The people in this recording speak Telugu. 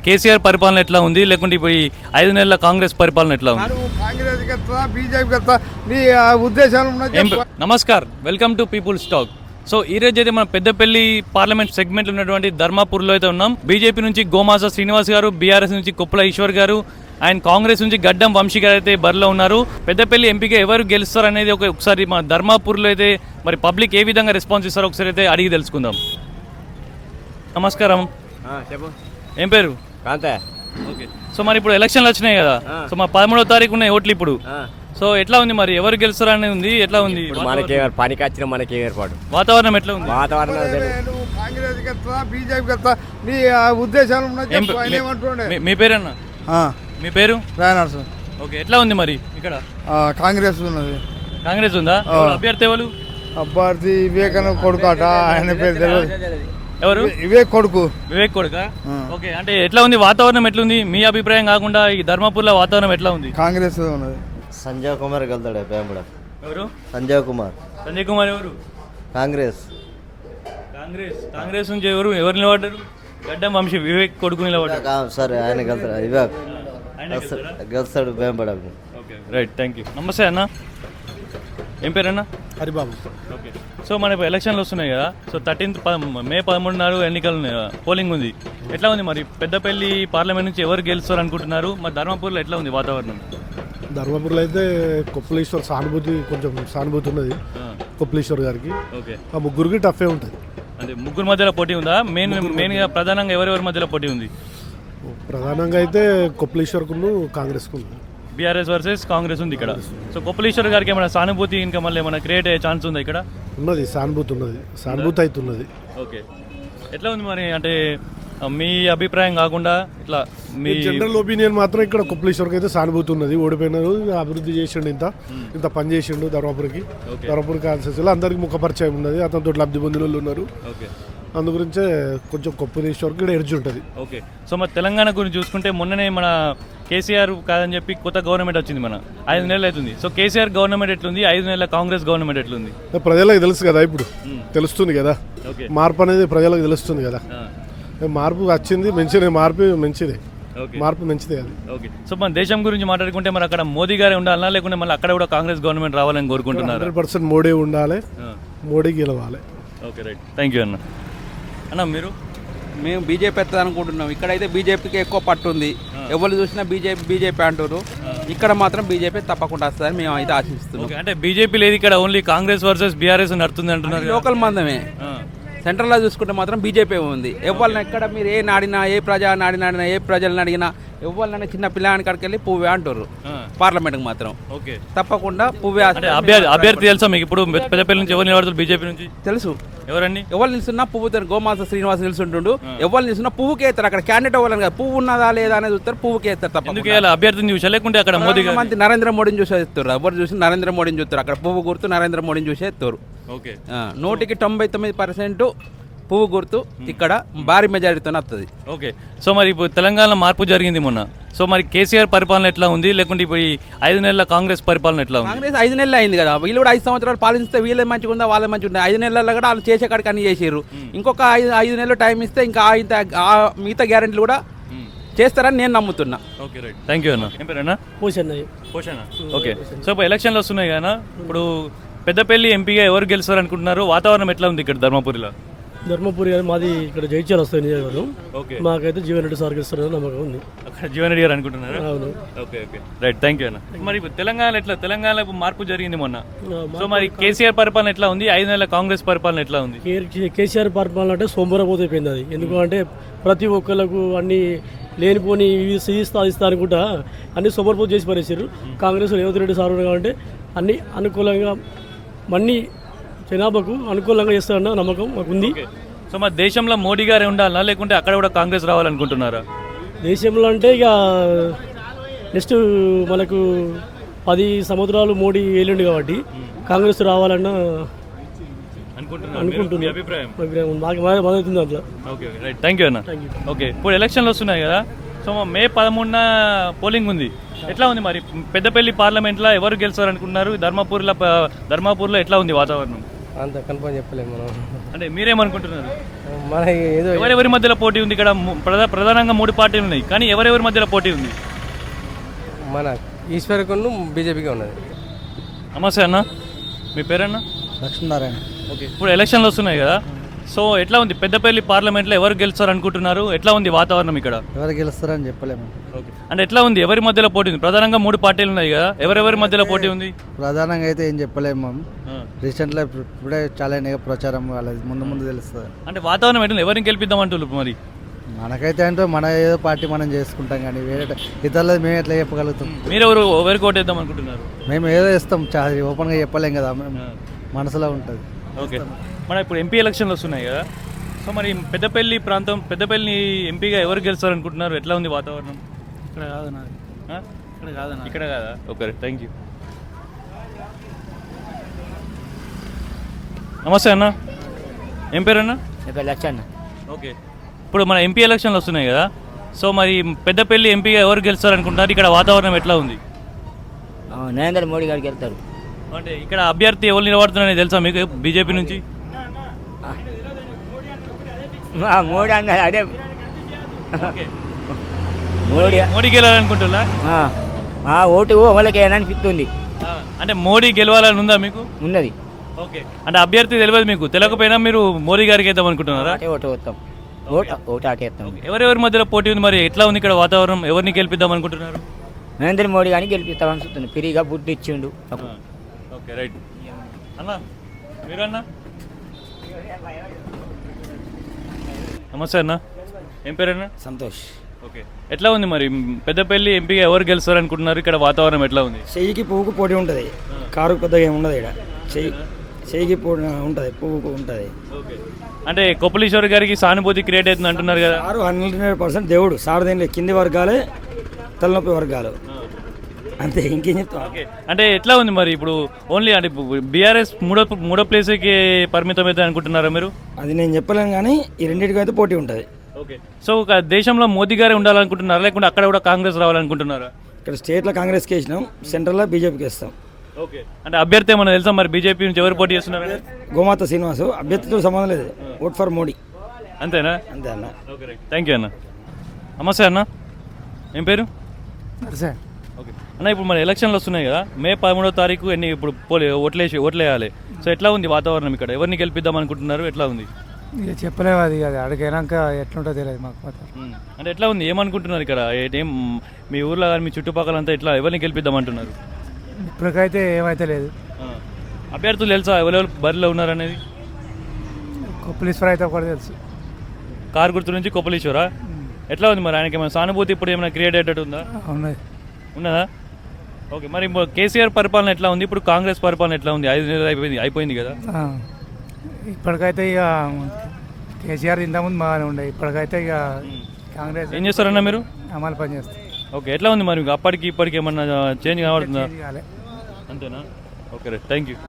కేసీఆర్ పరిపాలన ఎట్లా ఉంది, లేకుంటే ఇప్పుడు 5 నెలల కాంగ్రెస్ పరిపాలన ఎట్లా ఉంది? నమస్కార్, welcome to people's talk. So ఈ రోజు అయితే మన పెద్దపల్లి పార్లమెంట్ సెగ్మెంట్ ఉన్నటువంటి ధర్మాపూర్లో అయితే ఉన్నాం. బీజేపీ నుంచి గోమాస శ్రీనివాస్ గారు, బీఆర్ఎస్ నుంచి కొప్పుల ఈశ్వర్ గారు, అండ్ కాంగ్రెస్ నుంచి గడ్డం వంశీ గారు అయితే బరిలో ఉన్నారు. పెద్దపల్లి ఎంపీగా ఎవరు గెలుస్తారు అనేది ఒకసారి మన ధర్మాపూర్లో అయితే మరి పబ్లిక్ ఏ విధంగా రెస్పాన్స్ ఇస్తారో ఒకసారి అయితే అడిగి తెలుసుకుందాం. నమస్కారం, ఏం పేరు? కాంతే. ఓకే, సో మరి ఇప్పుడు ఎలక్షన్లు వచ్చినాయి కదా, సో మా 13వ తారీఖు ఉన్నాయి ఓట్లు ఇప్పుడు. సో ఎట్లా ఉంది మరి, ఎవరు గెలుస్తారు అనేది ఉంది, ఎట్లా ఉంది మనకి పనికి వచ్చిన మనకి ఏర్పాటు వాతావరణం ఎట్లా ఉంది? వాతావరణం మీ పేరన్నా? మీ పేరు? ఓకే, ఎట్లా ఉంది మరి ఇక్కడ? కాంగ్రెస్ ఉన్నది. కాంగ్రెస్ ఉందా? అభ్యర్థి ఎవరు? అభ్యర్థి వివేకానంద కొడుకాట, ఆయన పేరు తెలియదు. ఎవరు? వివేక్ కొడుకు. వివేక్ కొడుకా? ఓకే, అంటే ఎట్లా ఉంది వాతావరణం, ఎట్లుంది మీ అభిప్రాయం కాకుండా ఈ ధర్మపూర్లో వాతావరణం ఎట్లా ఉంది? కాంగ్రెస్ ఉన్నది. సంజయ్ కుమార్ వెళ్తాడు పేంబడ. ఎవరు? సంజయ్ కుమార్. సంజయ్ కుమార్ ఎవరు? కాంగ్రెస్. కాంగ్రెస్ కాంగ్రెస్ నుంచి ఎవరు నిలబడ్డారు? గడ్డం వంశీ వివేక్ కొడుకు నిలబడ్డారు. సరే, ఆయన వెళ్తాడు. వివేక్ గెలుస్తాడు పేంబడ. Okay, right, thank you. నమస్తే అన్న, ఏం పేరు అన్న? హరిబాబు. ఓకే, సో మన ఇప్పుడు ఎలక్షన్లు వస్తున్నాయి కదా, సో 13th మే 13 నాడు ఎన్నికలు పోలింగ్ ఉంది. ఎట్లా ఉంది మరి పెద్దపల్లి పార్లమెంట్ నుంచి ఎవరు గెలుస్తారు అనుకుంటున్నారు? మరి ధర్మపూర్లో ఎట్లా ఉంది వాతావరణం? ధర్మపురిలో అయితే కొప్పలేశ్వర్ సానుభూతి ఉన్నది కొప్పలేశ్వర్ గారికి. ఓకే, ఆ ముగ్గురికి టఫే ఉంటుంది. అంటే ముగ్గురు మధ్యలో పోటీ ఉందా? మెయిన్గా ప్రధానంగా ఎవరెవరి మధ్యలో పోటీ ఉంది? ప్రధానంగా అయితే కొప్పలేశ్వర్కును కాంగ్రెస్కు. బీఆర్ఎస్ వర్సెస్ కాంగ్రెస్ ఉంది ఇక్కడ. సో కొప్పలేశ్వర్ గారికి ఏమైనా సానుభూతి ఇంకా మళ్ళీ ఏమైనా క్రియేట్ అయ్యే ఛాన్స్ ఉందా ఇక్కడ? ఉన్నది, సానుభూతి అవుతున్నది. ఓకే, ఎట్లా ఉంది మరి, అంటే మీ అభిప్రాయం కాకుండా ఇట్లా మీ జనరల్ ఒపీనియన్ మాత్రం ఇక్కడ కొప్పలేశ్వర్కి అయితే సానుభూతి ఉన్నది. ఓడిపోయినారు, అభివృద్ధి చేసిండు, ఇంత పని చేసిండు ధర్మపురికి. ధర్మపురి కాన్స్టిట్యూన్సీలో అందరికి ముఖ పరిచయం ఉన్నది, అతనితో లబ్ధి పొందిన వాళ్ళు ఉన్నారు. అందు గురించే కొంచెం కొప్పలేశ్వర్కి ఇక్కడ ఎడ్జ్ ఉంటుంది. ఓకే, సో మరి తెలంగాణ గురించి చూసుకుంటే మొన్ననే మన కేసీఆర్ కాదని చెప్పి కొత్త గవర్నమెంట్ వచ్చింది, మన 5 నెలలు అవుతుంది. సో కేసీఆర్ గవర్నమెంట్ ఎట్లుంది, 5 నెలల కాంగ్రెస్ గవర్నమెంట్ ఎట్లుంది? ప్రజలకు తెలుసు కదా, ఇప్పుడు తెలుస్తుంది కదా, మార్పు అనేది ప్రజలకు తెలుస్తుంది కదా. మార్పు వచ్చింది, మార్పు మంచిదే అది. ఓకే, సో మన దేశం గురించి మాట్లాడుకుంటే మరి అక్కడ మోదీ గారే ఉండాలన్నా, లేకుంటే మళ్ళీ అక్కడ కూడా కాంగ్రెస్ గవర్నమెంట్ రావాలని కోరుకుంటున్నారు? 100% మోడీ ఉండాలి, మోడీ గెలవాలి. ఓకే, రైట్, థ్యాంక్ యూ అన్న. అన్న మీరు? మేము బీజేపీ ఎత్తుంది అనుకుంటున్నాం. ఇక్కడైతే బీజేపీకి ఎక్కువ పట్టు ఉంది, ఎవరు చూసినా బీజేపీ అంటారు. ఇక్కడ మాత్రం బీజేపీ తప్పకుండా వస్తుందని మేము అయితే ఆశిస్తున్నాం. అంటే బీజేపీ లేదు ఇక్కడ, ఓన్లీ కాంగ్రెస్ వర్సెస్ బీఆర్ఎస్ నడుతుంది అంటున్నారు. లోకల్ మందమే, సెంట్రల్లో చూసుకుంటే మాత్రం బీజేపీ ఉంది. ఎవరిని ఎక్కడ మీరు ఏ నాడినా, ఏ ప్రజలను అడిగినా ఎవరినైనా చిన్న పిల్లని కాడికి వెళ్ళి పువ్వే అంటారు. పార్లమెంట్కి మాత్రం ఓకే తప్పకుండా పువ్వే. అభ్యర్థి తెలుసా మీకు? ఇప్పుడు పెద్దపల్లి నుంచి ఎవరు నిలబడతారు బీజేపీ నుంచి? తెలుసు. ఎవరండి? ఎవరు నిలుస్తున్నా పువ్వుతారు. గోమాస శ్రీనివాస్ నిలుస్తుంటుండు. ఎవరు నిలుస్తున్నా పువ్వుకే ఎత్తారు. అక్కడ క్యాండిడేట్ అవ్వాలని కదా, పువ్వు ఉన్నదా లేదా అనేది చూస్తారు, పువ్వుకే ఎత్తారు. తప్ప అభ్యర్థిని చూసా, లేకుంటే అక్కడ మోదీ మంది నరేంద్ర మోడీని చూసే ఎత్తారు. ఎవరు చూసి నరేంద్ర మోడీని చూస్తారు. అక్కడ పువ్వు గుర్తు నరేంద్ర మోడీని చూసే ఎత్తారు. ఓకే, 100కి 99% పువ్వు గుర్తు ఇక్కడ భారీ మెజారిటీతో వస్తుంది. ఓకే, సో మరి ఇప్పుడు తెలంగాణ మార్పు జరిగింది మొన్న. సో మరి కేసీఆర్ పరిపాలన ఎట్లా ఉంది, లేకుంటే ఇప్పుడు 5 నెలల కాంగ్రెస్ పరిపాలన ఎట్లా ఉంది? కాంగ్రెస్ 5 నెలలు అయింది కదా, వీళ్ళు కూడా 5 సంవత్సరాలు పాలిస్తే వీళ్ళే మంచిగా ఉందా, వాళ్ళే మంచిగా ఉందా? 5 నెలల్లో కూడా వాళ్ళు చేసే కాడికి అన్ని చేసారు. ఇంకొక 5 నెలలు టైం ఇస్తే ఇంకా మిగతా గ్యారెంటీలు కూడా చేస్తారని నేను నమ్ముతున్నా. ఓకే, రైట్, థ్యాంక్ యూ అన్న. ఏం పేరు? పోషణ. ఓకే, సో ఇప్పుడు ఎలక్షన్లు వస్తున్నాయి కదా, ఇప్పుడు పెద్దపల్లి ఎంపీగా ఎవరు గెలుస్తారు అనుకుంటున్నారు? వాతావరణం ఎట్లా ఉంది ఇక్కడ ధర్మపురిలో? ధర్మపురి మాది ఇక్కడ జైత్యాల వస్తుంది నియోజకవర్గం. మాకైతే జీవన్ రెడ్డి సార్ గెలుస్తారని నమ్మకం ఉంది. అక్కడ జీవన్ రెడ్డి గారు అనుకుంటున్నారు? అవును. ఓకే, రైట్, థ్యాంక్ యూ అన్న. మరి ఇప్పుడు తెలంగాణ ఎట్లా, తెలంగాణ మార్పు జరిగింది మొన్న. సో మరి కేసీఆర్ పరిపాలన ఎట్లా ఉంది, 5 నెలల కాంగ్రెస్ పరిపాలన ఎట్లా ఉంది? కేసీఆర్ పరిపాలన అంటే సోమరపోతైపోయింది అది. ఎందుకంటే ప్రతి ఒక్కళ్ళకు అన్ని లేనిపోని ఇస్తా అనుకుంటా అన్ని సోమరపోతు చేసి పడేసారు. కాంగ్రెస్ రేవంత్ రెడ్డి సార్ కాబట్టి అన్ని అనుకూలంగా అన్ని జనాభాకు అనుకూలంగా చేస్తారన్న నమ్మకం మాకు ఉంది. సో మరి దేశంలో మోడీ గారే ఉండాలన్నా, లేకుంటే అక్కడ కూడా కాంగ్రెస్ రావాలనుకుంటున్నారా? దేశంలో అంటే ఇక నెక్స్ట్ మనకు 10 సంవత్సరాలు మోడీ ఏలిండు కాబట్టి కాంగ్రెస్ రావాలన్నా అనుకుంటున్నాను. అభిప్రాయం అట్లా. ఓకే, రైట్, థ్యాంక్ యూ అన్న. ఓకే, ఇప్పుడు ఎలక్షన్లు వస్తున్నాయి కదా, సో మే 13న పోలింగ్ ఉంది. ఎట్లా ఉంది మరి పెద్దపల్లి పార్లమెంట్లో ఎవరు గెలుస్తారు అనుకుంటున్నారు? ధర్మపూర్లో ఎట్లా ఉంది వాతావరణం? అంత కన్ఫర్మ్ చెప్పలేము మనం. అంటే మీరేమనుకుంటున్నారు? మన ఏదో ఎవరెవరి మధ్యలో పోటీ ఉంది ఇక్కడ? ప్రధానంగా 3 పార్టీలు ఉన్నాయి, కానీ ఎవరెవరి మధ్యలో పోటీ ఉంది? మన ఈశ్వరకును బీజేపీగా ఉన్నది. నమస్తే అన్న, మీ పేరన్నా? లక్ష్మీనారాయణ. ఓకే, ఇప్పుడు ఎలక్షన్లు వస్తున్నాయి కదా, సో ఎట్లా ఉంది పెద్దపల్లి పార్లమెంట్లో ఎవరు గెలుస్తారు అనుకుంటున్నారు? ఎట్లా ఉంది వాతావరణం ఇక్కడ? ఎవరు గెలుస్తారని చెప్పలేము. ఓకే, అంటే ఎట్లా ఉంది, ఎవరి మధ్యలో పోటీ ఉంది? ప్రధానంగా 3 పార్టీలు ఉన్నాయి కదా, ఎవరెవరి మధ్యలో పోటీ ఉంది? ప్రధానంగా అయితే ఏం చెప్పలేము. రీసెంట్లో ఇప్పుడే చాలా అయినాయి ప్రచారం, వాళ్ళది ముందు ముందు తెలుస్తుంది. అంటే వాతావరణం ఎట్లా, ఎవరిని గెలిపిద్దాం అంటున్నారు మరి? మనకైతే అంటే మన ఏదో పార్టీ మనం చేసుకుంటాం, కానీ వేరే ఇతరులది మేము ఎట్లా చెప్పగలుగుతాం? మీరు ఎవరికి ఓటేద్దాం అనుకుంటున్నారు? మేము ఏదో ఇస్తాం, ఓపెన్గా చెప్పలేం కదా, మనసులో ఉంటుంది. ఓకే, మన ఇప్పుడు ఎంపీ ఎలక్షన్లు వస్తున్నాయి కదా, సో మరి పెద్దపల్లి ప్రాంతం, పెద్దపల్లి ఎంపీగా ఎవరు గెలుస్తారు అనుకుంటున్నారు? ఎట్లా ఉంది వాతావరణం? ఇక్కడ కాదన్నా, ఇక్కడ కాదా? Okay, thank you. నమస్తే అన్న, ఏం పేరు అన్న? లక్షణ. ఓకే, ఇప్పుడు మన ఎంపీ ఎలక్షన్లు వస్తున్నాయి కదా, సో మరి పెద్దపల్లి ఎంపీగా ఎవరు గెలుస్తారు అనుకుంటున్నారు? ఇక్కడ వాతావరణం ఎట్లా ఉంది? నరేంద్ర మోడీ గారికి వెళ్తారు. అంటే ఇక్కడ అభ్యర్థి ఎవరు నిలబడుతున్నారని తెలుసా మీకు బీజేపీ నుంచి? మోడీ అన్న అదే మోడీ మోడీ గెలవాలనుకుంటున్నా? ఓటు వాళ్ళకి అనిపిస్తుంది. అంటే మోడీ గెలవాలని ఉందా మీకు? ఉన్నది. ఓకే, అంటే అభ్యర్థి తెలియదు మీకు, తెలియకపోయినా మీరు మోడీ గారికి వేద్దాం అనుకుంటున్నారా? ఓటు వస్తాం, ఓటు ఆటేస్తాం. ఎవరెవరి మధ్యలో పోటీ ఉంది మరి? ఎట్లా ఉంది ఇక్కడ వాతావరణం? ఎవరిని గెలిపిద్దాం అనుకుంటున్నారు? నరేంద్ర మోడీ గారిని గెలిపిస్తాం అనుకుంటుంది. ఫ్రీగా బుద్ధి ఇచ్చిండు. ఓకే, రైట్ అన్న, మీరన్నా? నమస్తే అన్న, ఏం పేరన్నా? సంతోష్. ఓకే, ఎట్లా ఉంది మరి పెద్దపల్లి ఎంపీగా ఎవరు గెలుస్తారు అనుకుంటున్నారు? ఇక్కడ వాతావరణం ఎట్లా ఉంది? చెయ్యికి పువ్వుకు పోటీ ఉంటుంది, కారుకు పెద్దగా ఏమి ఉండదు. ఇక్కడ చెయ్యికి పోటీ ఉంటుంది, పువ్వుకు ఉంటుంది. ఓకే, అంటే కొప్పలీశ్వర్ గారికి సానుభూతి క్రియేట్ అవుతుంది అంటున్నారు కదా? కారు 100% దేవుడు. సార్ దేని కింది వర్గాలే తలనొప్పి వర్గాలు, అంతే, ఇంకేం చెప్తాం. ఓకే, అంటే ఎట్లా ఉంది మరి ఇప్పుడు? ఓన్లీ అంటే బీఆర్ఎస్ మూడో ప్లేస్కి పరిమితం అవుతుంది అనుకుంటున్నారా మీరు? అది నేను చెప్పలేను, కానీ ఈ రెండింటికి అయితే పోటీ ఉంటుంది. ఓకే, సో ఒక దేశంలో మోదీ గారే ఉండాలనుకుంటున్నారా, లేకుంటే అక్కడ కూడా కాంగ్రెస్ రావాలనుకుంటున్నారా? ఇక్కడ స్టేట్లో కాంగ్రెస్కి వేసినాం, సెంట్రల్లో బీజేపీకి వేస్తాం. ఓకే, అంటే అభ్యర్థి ఏమన్నా తెలుసా మరి? బీజేపీ నుంచి ఎవరు పోటీ చేస్తున్నారు? గోమాత శ్రీనివాసు. అభ్యర్థితో సంబంధం లేదు, ఓట్ ఫర్ మోడీ, అంతేనా? అంతే అన్న. ఓకే, రైట్, థ్యాంక్ యూ అన్న. నమస్తే అన్న, ఏం పేరు? ఓకే అన్న, ఇప్పుడు మన ఎలక్షన్లు వస్తున్నాయి కదా, మే 13వ తారీఖు ఇప్పుడు ఓట్లేయాలి. సో ఎట్లా ఉంది వాతావరణం ఇక్కడ? ఎవరిని గెలిపిద్దాం అనుకుంటున్నారు? ఎట్లా ఉంది? ఇక చెప్పలేము, అది అడిగినాక ఎట్లుంటో తెలియదు మాకు. అంటే ఎట్లా ఉంది, ఏమనుకుంటున్నారు ఇక్కడ? ఏం మీ ఊర్లో కానీ మీ చుట్టుపక్కలంతా ఎట్లా, ఎవరిని గెలిపిద్దాం అంటున్నారు? ఇప్పటికైతే ఏమైతే లేదు. అభ్యర్థులు తెలుసా ఎవరెవరు బరిలో ఉన్నారనేది? కొప్పలీశ్వర అయితే ఒకటి తెలుసు, కారు గుర్తు నుంచి కొప్పలీశ్వరా. ఎట్లా ఉంది మరి? ఆయనకి ఏమైనా సానుభూతి ఇప్పుడు ఏమైనా క్రియేట్ అయ్యేటట్టు ఉందా? ఉన్నదా? ఓకే, మరి కేసీఆర్ పరిపాలన ఎట్లా ఉంది? ఇప్పుడు కాంగ్రెస్ పరిపాలన ఎట్లా ఉంది? 5 నెలలు అయిపోయింది కదా. ఇప్పటికైతే ఇక కేసీఆర్ ఇంతకుముందు బాగానే ఉండే, ఇప్పటికైతే ఇక కాంగ్రెస్. ఏం చేస్తారన్నా మీరు? అమలు పని చేస్తారు. ఓకే, ఎట్లా ఉంది మరి అప్పటికి ఇప్పటికి ఏమన్నా చేంజ్ కావడుతుందా? అంతేనా? Okay, thank you.